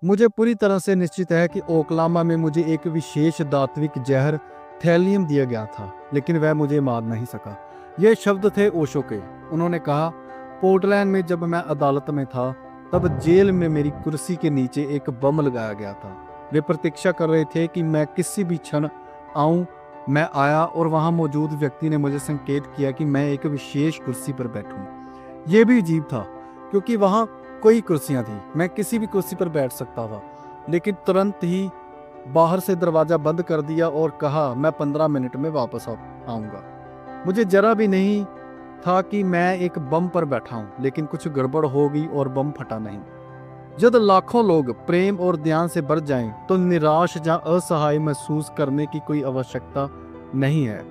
मुझे पूरी तरह से निश्चित है कि ओकलामा में मुझे एक विशेष धात्विक जहर थैलियम दिया गया था, लेकिन वह मुझे मार नहीं सका। ये शब्द थे ओशो के। उन्होंने कहा, पोर्टलैंड में जब मैं अदालत में था, तब जेल में मेरी कुर्सी के नीचे एक बम लगाया गया था। वे प्रतीक्षा कर रहे थे कि मैं किसी भी क्षण आऊं। मैं आया और वहां मौजूद व्यक्ति ने मुझे संकेत किया कि मैं एक विशेष कुर्सी पर बैठूं। यह भी अजीब था, क्योंकि वहां कई कुर्सियां थी, मैं किसी भी कुर्सी पर बैठ सकता था। लेकिन तुरंत ही बाहर से दरवाजा बंद कर दिया और कहा, मैं 15 मिनट में वापस आऊंगा। मुझे जरा भी नहीं था कि मैं एक बम पर बैठा हूं, लेकिन कुछ गड़बड़ हो गई और बम फटा नहीं। जब लाखों लोग प्रेम और ध्यान से भर जाएं, तो निराश या असहाय महसूस करने की कोई आवश्यकता नहीं है।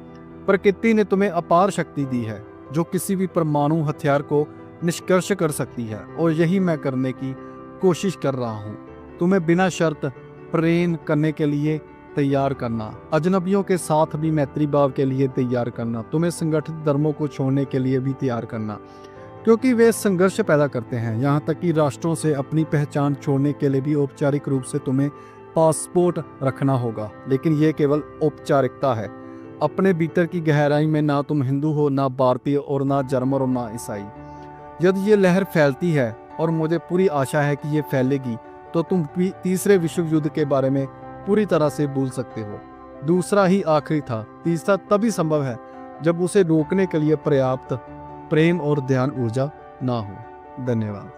प्रकृति ने तुम्हें अपार शक्ति दी है, जो किसी भी परमाणु हथियार को निष्कर्ष कर सकती है, और यही मैं करने की कोशिश कर रहा हूँ। तुम्हें बिना शर्त प्रेम करने के लिए तैयार करना, अजनबियों के साथ भी मैत्री भाव के लिए तैयार करना, तुम्हें संगठित धर्मों को छोड़ने के लिए भी तैयार करना, क्योंकि वे संघर्ष पैदा करते हैं। यहाँ तक कि राष्ट्रों से अपनी पहचान छोड़ने के लिए भी औपचारिक रूप से तुम्हें पासपोर्ट रखना होगा, लेकिन ये केवल औपचारिकता है। अपने भीतर की गहराई में ना तुम हिंदू हो, ना भारतीय, और ना जर्मन, और ना ईसाई। यदि ये लहर फैलती है, और मुझे पूरी आशा है कि ये फैलेगी, तो तुम तीसरे विश्व युद्ध के बारे में पूरी तरह से भूल सकते हो। दूसरा ही आखिरी था, तीसरा तभी संभव है जब उसे रोकने के लिए पर्याप्त प्रेम और ध्यान ऊर्जा ना हो। धन्यवाद।